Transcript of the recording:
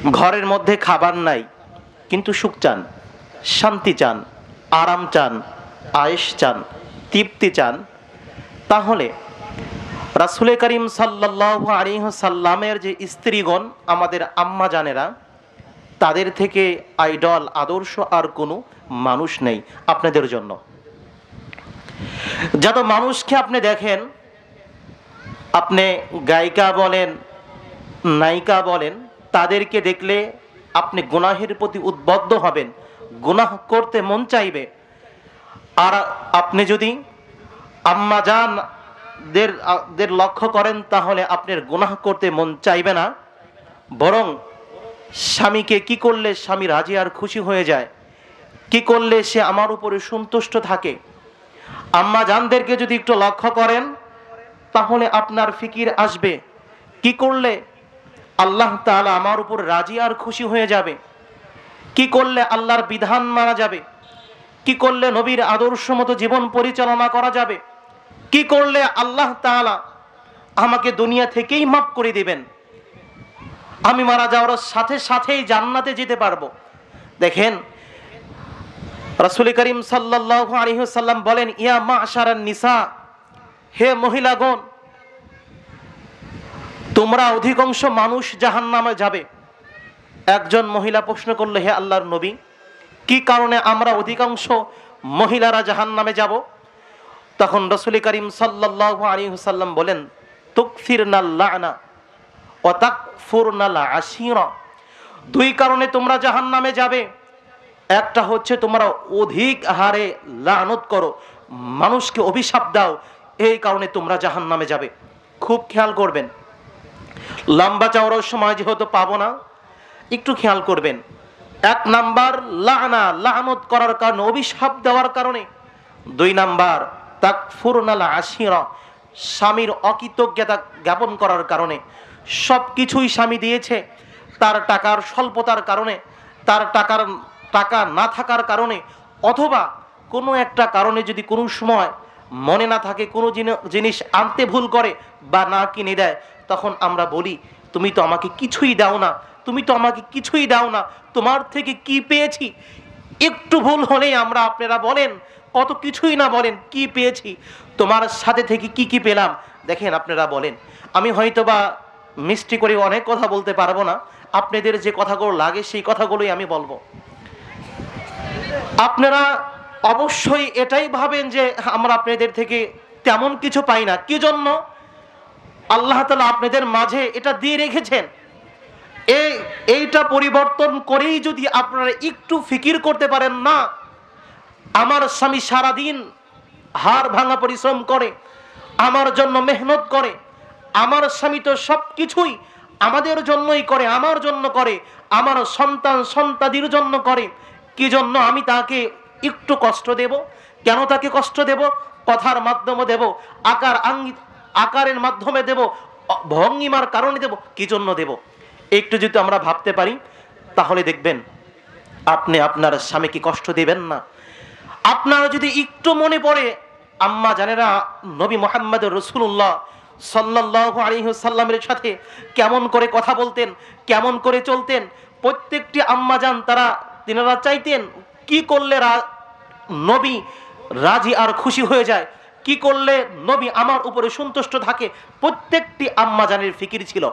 ঘরের মধ্যে খাবার নাই কিন্তু সুখ চান, শান্তি চান, আরাম চান, আয়েশ চান, তৃপ্তি চান, তাহলে রাসূল করিম সাল্লাল্লাহু আলাইহি ওয়াসাল্লামের যে স্ত্রীগণ আমাদের আম্মা জানেরা, তাদের থেকে আইডল আদর্শ আর কোনো মানুষ নেই আপনাদের জন্য। যত মানুষকে আপনি দেখেন, আপনি গায়িকা বলেন, নায়িকা বলেন, তাদেরকে দেখলে আপনি গুনাহের প্রতি উদ্বুদ্ধ হবেন, গুনাহ করতে মন চাইবে। আর আপনি যদি আম্মা জানদের লক্ষ্য করেন, তাহলে আপনার গুনাহ করতে মন চাইবে না, বরং স্বামীকে কি করলে স্বামী রাজি আর খুশি হয়ে যায়, কি করলে সে আমার উপরে সন্তুষ্ট থাকে। আম্মা জানদেরকে যদি একটু লক্ষ্য করেন, তাহলে আপনার ফিকির আসবে কি করলে আল্লাহ তাআলা আমার উপর রাজি আর খুশি হয়ে যাবে, কি করলে আল্লাহর বিধান মানা যাবে, কি করলে নবীর আদর্শ মতো জীবন পরিচালনা করা যাবে, কি করলে আল্লাহ তাআলা আমাকে দুনিয়া থেকেই মাফ করে দিবেন, আমি মারা যাওয়ার সাথে সাথেই জান্নাতে যেতে পারবো। দেখেন রাসূল করিম সাল্লাল্লাহু আলাইহি ওয়াসাল্লাম বলেন, ইয়া মা'শারান নিসা, হে মহিলাগণ, তোমরা অধিকাংশ মানুষ জাহান্নামে যাবে। একজন মহিলা প্রশ্ন করলো, হে আল্লাহর নবী, কি কারণে আমরা অধিকাংশ মহিলারা জাহান্নামে যাব? তখন রাসূল করিম সাল্লাল্লাহু আলাইহি ওয়াসাল্লাম বলেন, তুকফিরনাল লা'না ওয়া তাকফুরনাল আশিরা। দুই কারণে তোমরা জাহান্নামে যাবে। একটা হচ্ছে তোমরা অধিক হারে লানত করো, মানুষকে অভিশাপ দাও, এই কারণে তোমরা জাহান্নামে যাবে। খুব খেয়াল করবেন, লম্বা চওড়ার সময় যেহেতু পাবো না, একটু খেয়াল করবেন। এক নাম্বার লানা, লানত করার কারণে, অভিশাপ দেওয়ার কারণে। দুই নাম্বার তাকফুরনাল আশিরা, স্বামীর অকৃতজ্ঞতা জ্ঞাপন করার কারণে। সব কিছুই স্বামী দিয়েছে, তার টাকার স্বল্পতার কারণে, তার টাকা না থাকার কারণে, অথবা কোনো একটা কারণে যদি কোনো সময় মনে না থাকে, কোনো জিনিস আনতে ভুল করে বা না কিনে দেয়, তখন আমরা বলি, তুমি তো আমাকে কিছুই দাও না, তুমি তো আমাকে কিছুই দাও না, তোমার থেকে কি পেয়েছি? একটু ভুল হলেই আমরা, আপনারা বলেন, কত কিছুই না বলেন, কি পেয়েছি, তোমার সাথে থেকে কি কি পেলাম। দেখেন আপনারা বলেন, আমি হয়তোবা মিষ্টি করে অনেক কথা বলতে পারবো না, আপনাদের যে কথাগুলো লাগে সেই কথাগুলোই আমি বলবো। আপনারা অবশ্যই এটাই ভাবেন যে আমরা আপনাদের থেকে তেমন কিছু পাই না। কি জন্য? আল্লাহ তাআলা আপনাদের মাঝে এটা দিয়ে রেখেছেন। এইটা পরিবর্তন করেই যদি আপনারা একটু ফিকির করতে পারেন, না, আমার স্বামী সারাদিন হাড় ভাঙা পরিশ্রম করে, আমার জন্য মেহনত করে, আমার স্বামী তো সব কিছুই আমাদের জন্যই করে, আমার জন্য করে, আমার সন্তান সন্তাদির জন্য করে, কি জন্য আমি তাকে একটু কষ্ট দেব? কেন তাকে কষ্ট দেব? কথার মাধ্যমে দেব, আকারের মাধ্যমে দেব, ভঙ্গিমার কারণে দেব, কি জন্য দেব? একটু যদি আমরা ভাবতে পারি, তাহলে দেখবেন আপনি আপনার স্বামীকে কষ্ট দিবেন না। আপনারা যদি একটু মনে পড়ে, আম্মা জানেরা নবী মুহাম্মদ রাসূলুল্লাহ সাল্লাল্লাহু আলাইহি ওয়াসাল্লামের সাথে কেমন করে কথা বলতেন, কেমন করে চলতেন, প্রত্যেকটি আম্মা জান তিনারা চাইতেন কি করলে নবী রাজি আর খুশি হয়ে যায়, কি করলে নবী আমার উপরে সন্তুষ্ট থাকে, প্রত্যেকটি আম্মা জানের ফিকির ছিল।